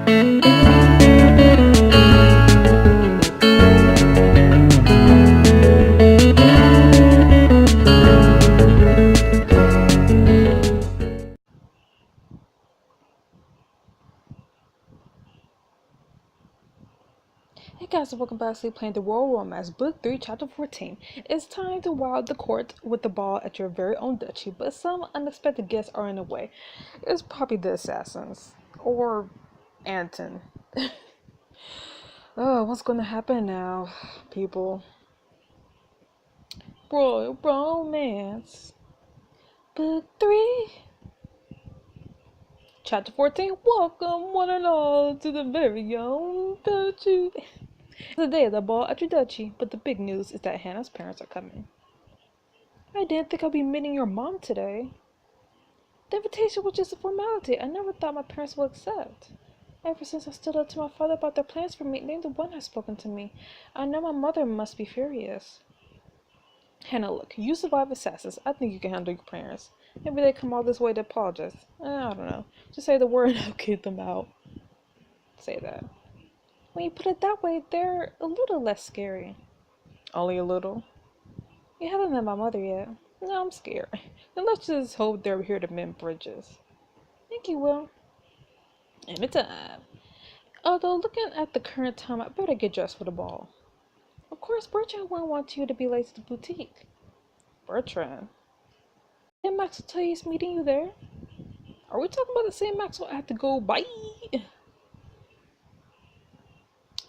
Hey guys, and welcome back to playing the Royal Romance, Book 3, Chapter 14. It's time to wow the court with the ball at your very own duchy, but some unexpected guests are in the way. It's probably the assassins. Or Anton. Oh, what's gonna happen now, people? Royal Romance, Book 3, Chapter 14. Welcome, one and all, to the very own duchy. The day of the ball at your duchy, but the big news is that Hannah's parents are coming. I didn't think I'd be meeting your mom today. The invitation was just a formality. I never thought my parents would accept. Ever since I stood up to my father about their plans for me, neither one has spoken to me. I know my mother must be furious. Hannah, look, you survive assassins. I think you can handle your parents. Maybe they come all this way to apologize. I don't know. Just say the word and I'll get them out. Say that. When you put it that way, they're a little less scary. Only a little? You haven't met my mother yet. No, I'm scared. Then let's just hope they're here to mend bridges. Think you will. Anytime. Although, looking at the current time, I better get dressed for the ball. Of course, Bertrand won't want you to be late to the boutique. Bertrand? Did Maxwell tell you he's meeting you there? Are we talking about the same Maxwell I have to go? Bye!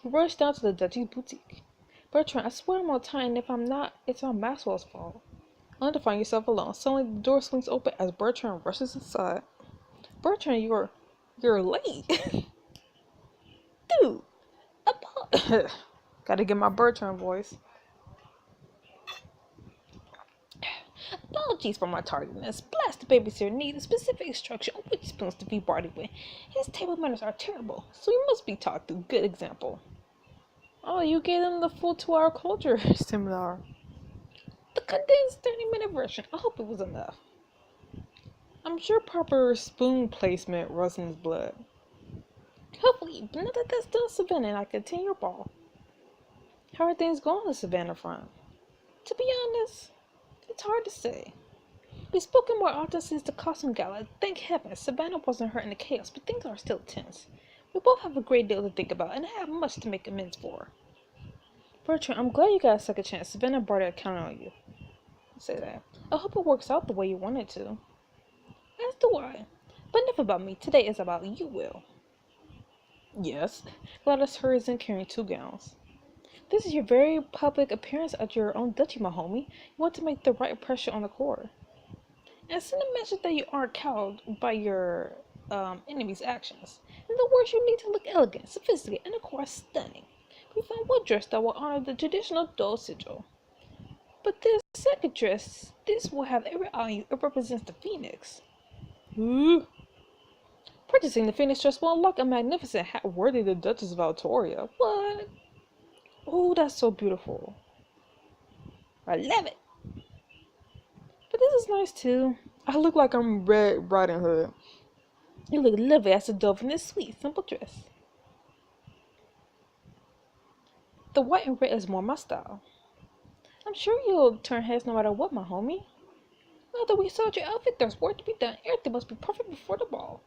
Rush down to the Duchy's boutique. Bertrand, I swear I'm on time, and if I'm not, it's on Maxwell's fault. Only to find yourself alone. Suddenly, the door swings open as Bertrand rushes inside. Bertrand, you're late. Dude, gotta get my Bertrand voice. Apologies for my tardiness. Blast the babysitter needs specific instruction on which spoons to feed Barty with. His table manners are terrible, so he must be taught through good example. Oh, you gave them the full 2-hour culture seminar. The condensed 30-minute version. I hope it was enough. I'm sure proper spoon placement runs in his blood. Hopefully, but now that that's done, Savannah and I continue your ball. How are things going on the Savannah front? To be honest, it's hard to say. We've spoken more often since the costume gala. Thank heaven, Savannah wasn't hurt in the chaos, but things are still tense. We both have a great deal to think about, and I have much to make amends for. Bertrand, I'm glad you got a second chance. Savannah and Barty are counting on you. Say that. I hope it works out the way you want it to. As do I. But enough about me. Today is about you, Will. Yes. Gladys hurries in carrying 2 gowns. This is your very public appearance at your own duchy, my homie. You want to make the right impression on the court. And send a message that you aren't cowed by your enemy's actions. In other words, you need to look elegant, sophisticated, and of course stunning. We found one dress that will honor the traditional Do sigil. But this second dress, this will have every eye on you. It represents the phoenix. Ooh. Purchasing the phoenix dress will unlock a magnificent hat worthy of the Duchess of Altoria. What? Oh, that's so beautiful. I love it. But this is nice too. I look like I'm Red Riding Hood. You look lovely as a dove in this sweet, simple dress. The white and red is more my style. I'm sure you'll turn heads no matter what, my homie. Now that we saw your outfit, there's work to be done. Everything must be perfect before the ball.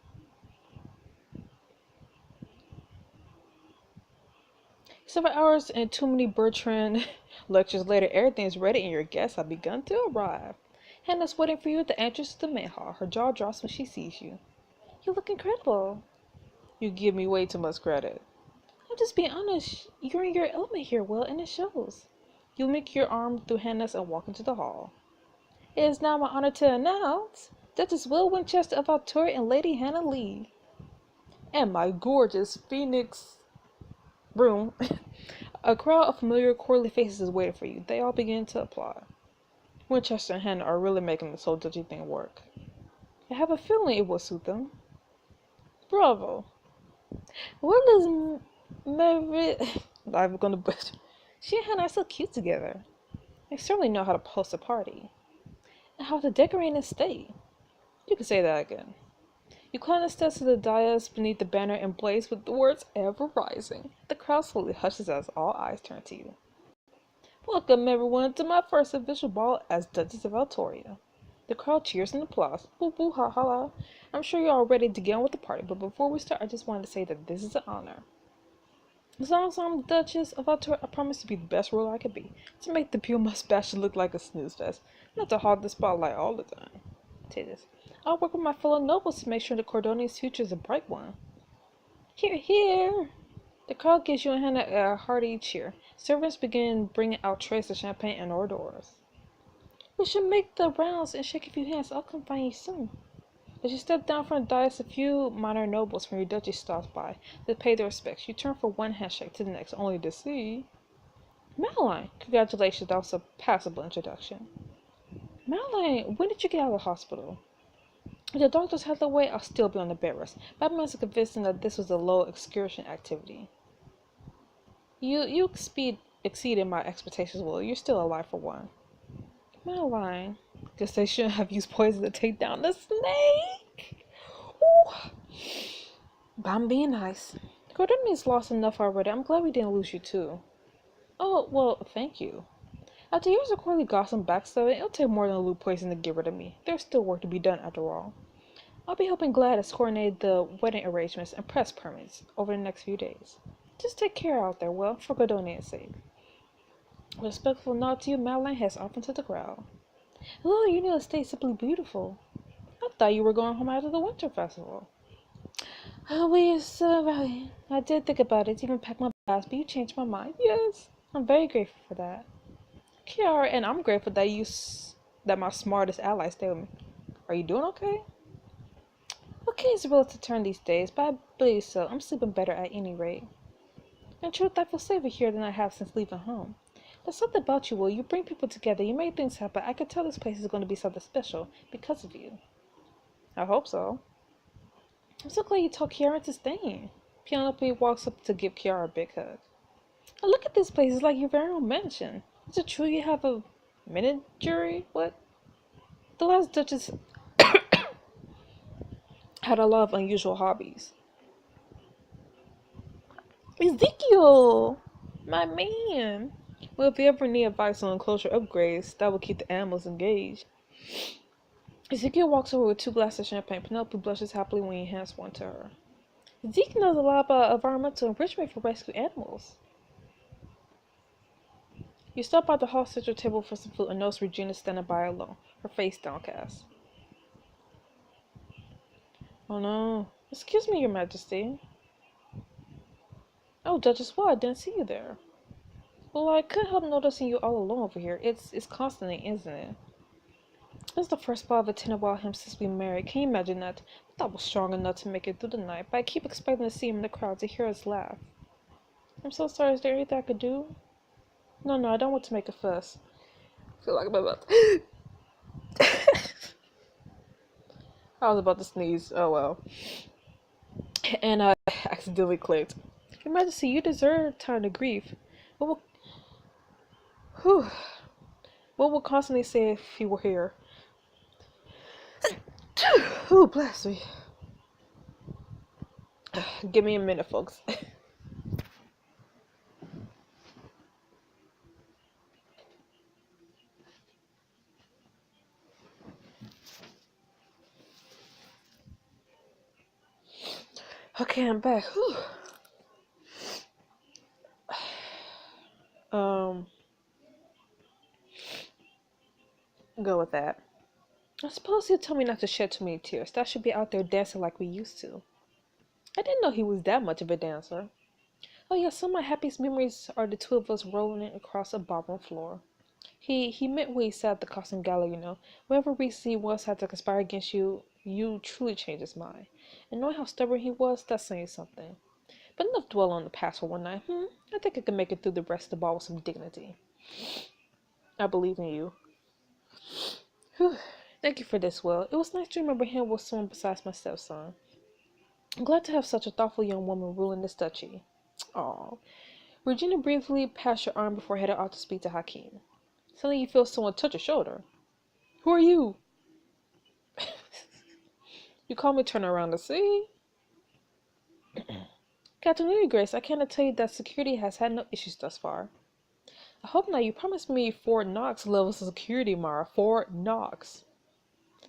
Several hours and too many Bertrand lectures later, everything is ready and your guests have begun to arrive. Hannah's waiting for you at the entrance to the main hall. Her jaw drops when she sees you. You look incredible. You give me way too much credit. I'm just being honest. You're in your element here, Will, and it shows. You link your arm through Hannah's and walk into the hall. It is now my honor to announce Duchess Will Winchester of Altoria and Lady Hannah Lee. And my gorgeous Phoenix room. A crowd of familiar courtly faces is waiting for you. They all begin to applaud. Winchester and Hannah are really making this whole duchy thing work. I have a feeling it will suit them. Bravo. What is Mary? I'm gonna butcher. She and Hannah are so cute together. They certainly know how to host a party. And how to decorate and stay. You can say that again. You climb the steps of the dais beneath the banner emblazed with the words "Ever Rising." The crowd slowly hushes as all eyes turn to you. Welcome everyone to my first official ball as Duchess of Altoria. The crowd cheers and applauds. Boo boo ha ha la. I'm sure you're all ready to get on with the party, but before we start, I just wanted to say that this is an honor. As long as I'm the Duchess of Altoria, I promise to be the best ruler I can be. To make the pure mustache look like a snooze fest. Not to hog the spotlight all the time. Say this. I'll work with my fellow nobles to make sure the Cordonia's future is a bright one. Hear, hear! The crowd gives you a hand a hearty cheer. Servants begin bringing out trays of champagne and hors d'oeuvres. We should make the rounds and shake a few hands. I'll come find you soon. As you step down from the dais, a few minor nobles from your duchy stops by to pay their respects. You turn from one handshake to the next, only to see Madeline. Congratulations, that was a passable introduction. Madeline, when did you get out of the hospital? If the doctors had their way, I'll still be on the bed rest. But I managed to convince them that this was a low excursion activity. You exceeded my expectations, Will. You're still alive for one. Madeline. Guess they shouldn't have used poison to take down the snake. Ooh. But I'm being nice. Cordonia's lost enough already. I'm glad we didn't lose you too. Oh, well, thank you. After years of quarterly gossip and backstabbing, it'll take more than a little poison to get rid of me. There's still work to be done after all. I'll be helping Gladys coordinate the wedding arrangements and press permits over the next few days. Just take care out there, Will, for Cordonia's sake. A respectful nod to you, Madeline heads off into the crowd. Hello, your new estate simply beautiful. I thought you were going home after the winter festival. Oh, we are so right. I did think about it, even packed my bags, but you changed my mind. Yes, I'm very grateful for that. Kiara, and I'm grateful that my smartest ally stayed with me. Are you doing okay? Okay, it's a relative turn these days, but I believe so. I'm sleeping better at any rate. In truth, I feel safer here than I have since leaving home. There's something about you, Will. You bring people together. You make things happen. I can tell this place is going to be something special because of you. I hope so. I'm so glad you talked Kiara into staying. Penelope walks up to give Kiara a big hug. Oh, look at this place. It's like your very own mansion. Is it true you have a menagerie? What? The last Duchess had a lot of unusual hobbies. Ezekiel! My man! Well, if you ever need advice on enclosure upgrades, that will keep the animals engaged. Ezekiel walks over with 2 glasses of champagne. Penelope blushes happily when he hands one to her. Ezekiel knows a lot about environmental enrichment for rescue animals. You stop by the hall central table for some food and notice Regina standing by alone, her face downcast. Oh no. Excuse me, Your Majesty. Oh, Duchess, well, I didn't see you there. Well, I couldn't help noticing you all alone over here. It's constantly, isn't it? It's the first ball I've attended while him since we married. Can you imagine that? I thought I was strong enough to make it through the night, but I keep expecting to see him in the crowd to hear us laugh. I'm so sorry. Is there anything I could do? No, I don't want to make a fuss. I feel like I'm about to... I was about to sneeze. Oh well. And I accidentally clicked. Your Majesty, you deserve time to grieve. What would constantly say if he were here? Oh, bless me. Give me a minute, folks. Okay, I'm back. Whew. Go with that. I suppose he'll tell me not to shed too many tears. That I should be out there dancing like we used to. I didn't know he was that much of a dancer. Oh yeah, some of my happiest memories are the 2 of us rolling across a ballroom floor. He meant what he said at the costume gala, you know. Whenever we see was had to conspire against you, you truly changed his mind. And knowing how stubborn he was, that's saying something. But enough dwell on the past for one night. I think I can make it through the rest of the ball with some dignity. I believe in you. Whew. Thank you for this, Will. It was nice to remember him with someone besides my stepson. I'm glad to have such a thoughtful young woman ruling this duchy. Aw. Regina briefly passed your arm before heading out to speak to Hakeem. Suddenly you feel someone touch your shoulder. Who are you? You call me turn around to see? Captain Lily Grace, I cannot tell you that security has had no issues thus far. I hope not. You promised me Fort Knox levels of security, Mara. Fort Knox.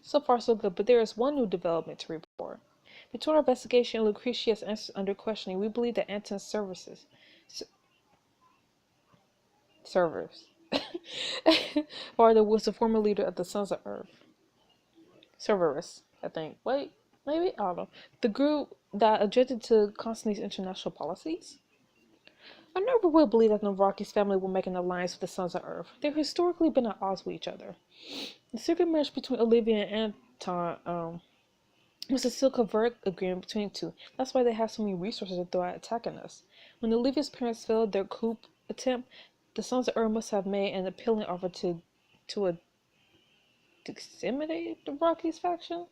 So far, so good, but there is one new development to report. Between our investigation and Lucretia's answers under questioning, we believe that Anton's servers Varda was the former leader of the Sons of Earth. Cerberus, I think. Wait, maybe? I don't know. The group that objected to Constantine's international policies? I never will believe that Novraki's family will make an alliance with the Sons of Earth. They've historically been at odds with each other. The secret marriage between Olivia and Anton, was a still covert agreement between the two. That's why they have so many resources to throw at attacking us. When Olivia's parents failed their coup attempt, the Sons of Earth must have made an appealing offer to intimidate the Rockies faction.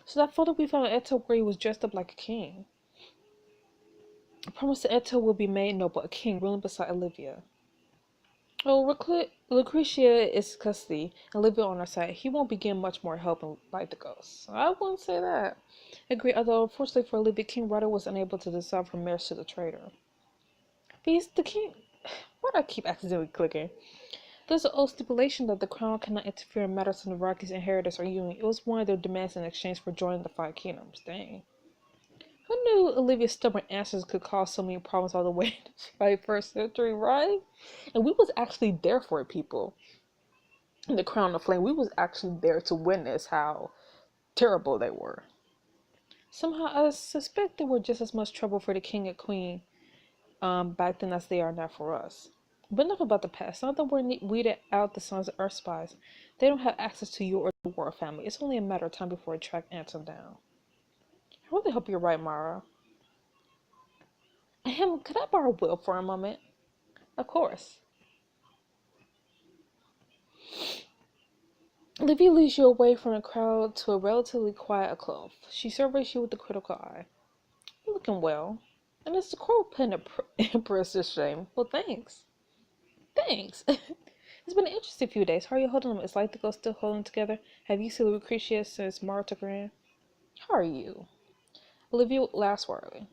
So that photo we found at Eto where he was dressed up like a king. I promise that Eto will be made noble, a king ruling beside Olivia. Oh, Lucretia is custody, and Olivia on our side. He won't be getting much more help in Light the Ghost. I wouldn't say that. Agree, although unfortunately for Olivia, King Ryder was unable to dissolve her marriage to the traitor. But he's the king. Why do I keep accidentally clicking? There's an old stipulation that the crown cannot interfere in matters of the Rockies' inheritance or union. It was one of their demands in exchange for joining the Five Kingdoms. Dang. Who knew Olivia's stubborn answers could cause so many problems all the way to the 21st century, right? And we was actually there for it, people. In the Crown of Flame, we was actually there to witness how terrible they were. Somehow, I suspect they were just as much trouble for the king and queen back then as they are now for us. But enough about the past. Now that we're weeded out the Sons of Earth spies, they don't have access to you or the royal family. It's only a matter of time before we track Anton down. I really hope you're right, Mara. Ahem, could I borrow Will for a moment? Of course. Livy leads you away from the crowd to a relatively quiet clove. She surveys you with a critical eye. You're looking well. And it's the court putting the Empress to shame. Well, thanks. Thanks. It's been an interesting few days. How are you holding them? Is Light the Ghost still holding together? Have you seen Lucretia since Mara took her in? How are you? Olivia laughs warily.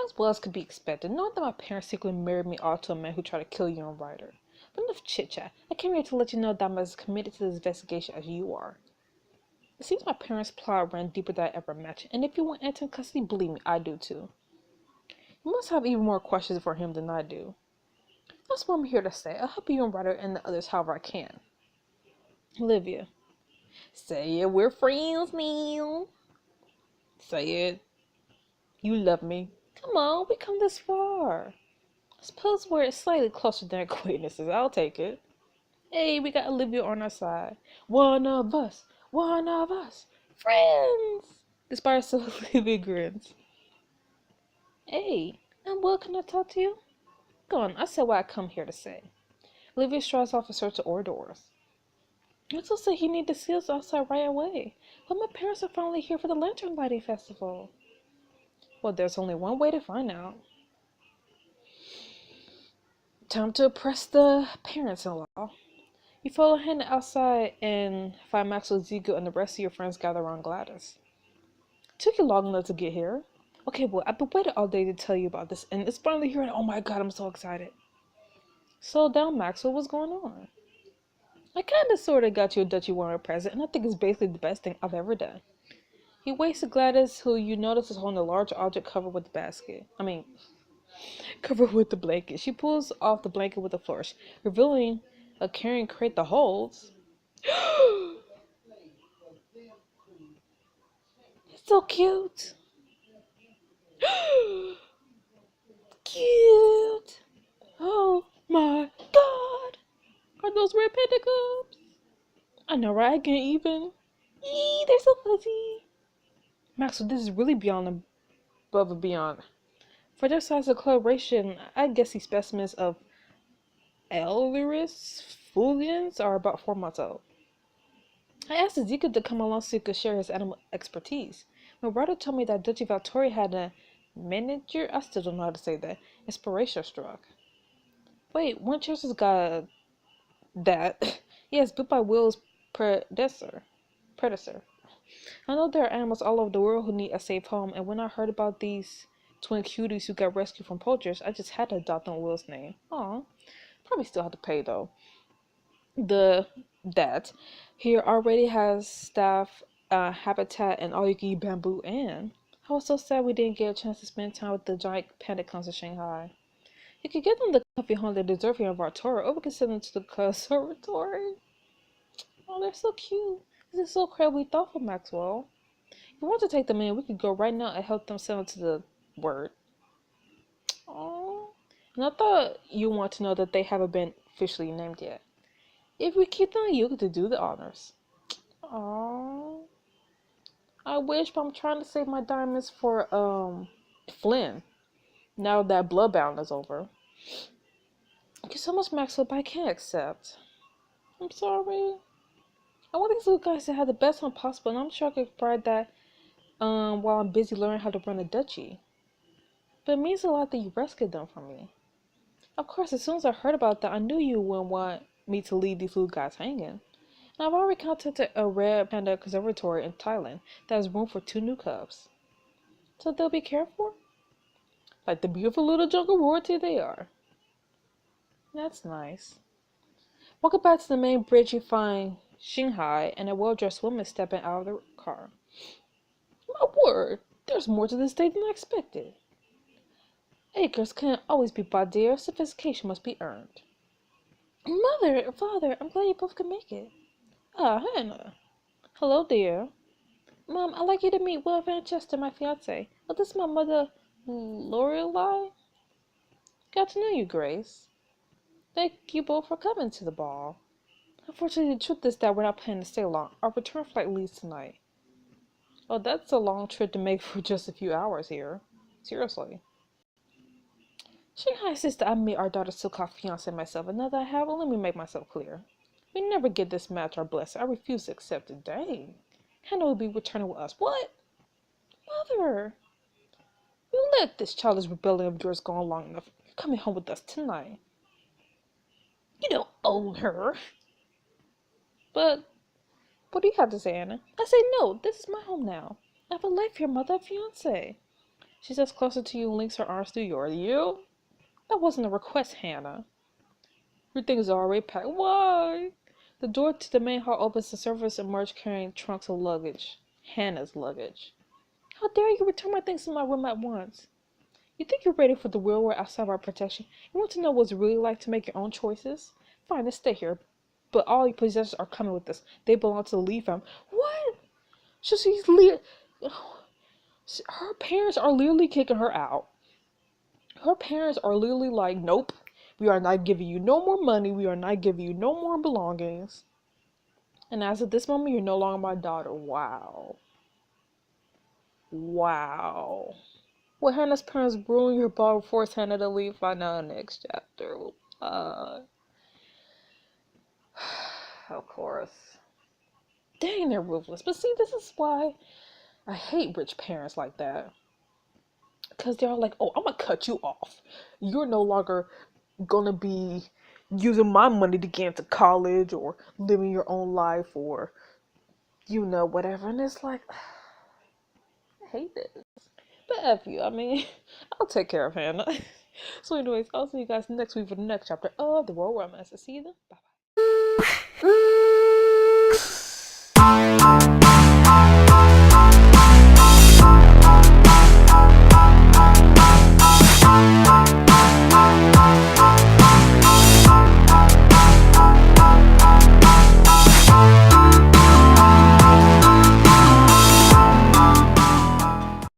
As well as could be expected, knowing that my parents secretly married me off to a man who tried to kill you and Ryder. But enough chit-chat. I came here to let you know that I'm as committed to this investigation as you are. It seems my parents' plot ran deeper than I ever imagined, and if you want Anton custody, believe me, I do too. You must have even more questions for him than I do. That's what I'm here to say. I'll help you and Ryder and the others however I can. Olivia. Say it, we're friends now. Say it. You love me. Come on, we come this far. I suppose we're slightly closer than acquaintances. I'll take it. Hey, we got Olivia on our side. One of us. One of us. Friends! Despite herself, Olivia grins. Hey, and Will, can I talk to you? Go on, I said what I come here to say. Olivia strides off in search of hors d'oeuvres. I also said he need to see us outside right away. But my parents are finally here for the Lantern Lighting Festival. Well, there's only one way to find out. Time to oppress the parents-in-law. You follow Hannah outside and find Maxwell, Zico, and the rest of your friends gather around Gladys. It took you long enough to get here. Okay, well, I've been waiting all day to tell you about this, and it's finally here, and oh my god, I'm so excited. Slow down, Maxwell, what's going on? I kinda sorta got you a Dutchy Warmer present, and I think it's basically the best thing I've ever done. He waits to Gladys, who you notice is holding a large object covered with the basket. Covered with the blanket. She pulls off the blanket with a flourish, revealing a carrying crate that holds. It's so cute. Cute. Oh my god. Are those red pentacles? I know, right? I can't even. Eee, they're so fuzzy. Maxwell, this is really beyond above and beyond. For their size of collaboration, I guess these specimens of Elveris fulgens are about 4 months old. I asked Ezekiel to come along so he could share his animal expertise. My brother told me that Duchy Valtori had a manager, I still don't know how to say that, inspiration struck. Wait, Winchester's got that. Yes, built by Will's predecessor. I know there are animals all over the world who need a safe home, and when I heard about these twin cuties who got rescued from poachers, I just had to adopt them Will's name. Aw, probably still have to pay though. The that here already has staff, habitat, and all you can eat bamboo. And I was so sad we didn't get a chance to spend time with the giant panda clowns in Shanghai. You could give them the comfy home they deserve here in Vartora, or we could send them to the conservatory. Oh, they're so cute. This is so incredibly thoughtful, Maxwell. If you want to take them in, we could go right now and help them send them to the word. Oh, and I thought you want to know that they haven't been officially named yet. If we keep them, you get to do the honors. Oh, I wish, but I'm trying to save my diamonds for Flynn. Now that Bloodbound is over. Thank you so much, Maxwell, but I can't accept. I'm sorry. I want these little guys to have the best time possible, and I'm sure I could provide that while I'm busy learning how to run a duchy. But it means a lot that you rescued them from me. Of course, as soon as I heard about that, I knew you wouldn't want me to leave these little guys hanging. And I've already contacted a red panda conservatory in Thailand that has room for 2 new cubs. So they'll be cared for? Like the beautiful little jungle royalty they are. That's nice. Welcome back to the main bridge. You find Shanghai and a well-dressed woman stepping out of the car. My word, there's more to this day than I expected. Acres can't always be bought, dear. Sophistication must be earned. Mother, father, I'm glad you both could make it. Ah, Hannah. Hello, dear. Mom, I'd like you to meet Will Manchester, my fiance. Oh, this is my mother, Lorelai. Got to know you, Grace. Thank you both for coming to the ball. Unfortunately, the truth is that we're not planning to stay long. Our return flight leaves tonight. Oh, that's a long trip to make for just a few hours here. Seriously. Shanghai insists that I meet our daughter's so-called fiance and myself, and now that I have, well, let me make myself clear. We never get this match our blessing. I refuse to accept it. Dang. Hannah will be returning with us. What? Mother! You let this childish rebellion of yours go on long enough. You're coming home with us tonight. You don't own her. But what do you have to say, Anna? I say no. This is my home now. I have a life here, mother, a fiance. She steps closer to you and links her arms through yours. You? That wasn't a request, Hannah. Everything's already packed. Why? The door to the main hall opens. The servants emerge carrying trunks of luggage. Hannah's luggage. How dare you return my things to my room at once? You think you're ready for the real world outside of our protection? You want to know what it's really like to make your own choices? Fine, let's stay here. But all your possessions are coming with us. They belong to the Lee family. What? So she's her parents are literally kicking her out. Her parents are literally like, nope, we are not giving you no more money. We are not giving you no more belongings. And as of this moment, you're no longer my daughter. Wow. Wow. Well, Hannah's parents ruined your ball and forced Hannah to leave. Find out in the next chapter. Of course. Dang, they're ruthless. But see, this is why I hate rich parents like that. Because they're like, oh, I'm going to cut you off. You're no longer going to be using my money to get into college or living your own life or, you know, whatever. And it's like, I hate this. But F you, I mean, I'll take care of Hannah. So anyways, I'll see you guys next week for the next chapter of The Royal Romance. See you then. Bye-bye.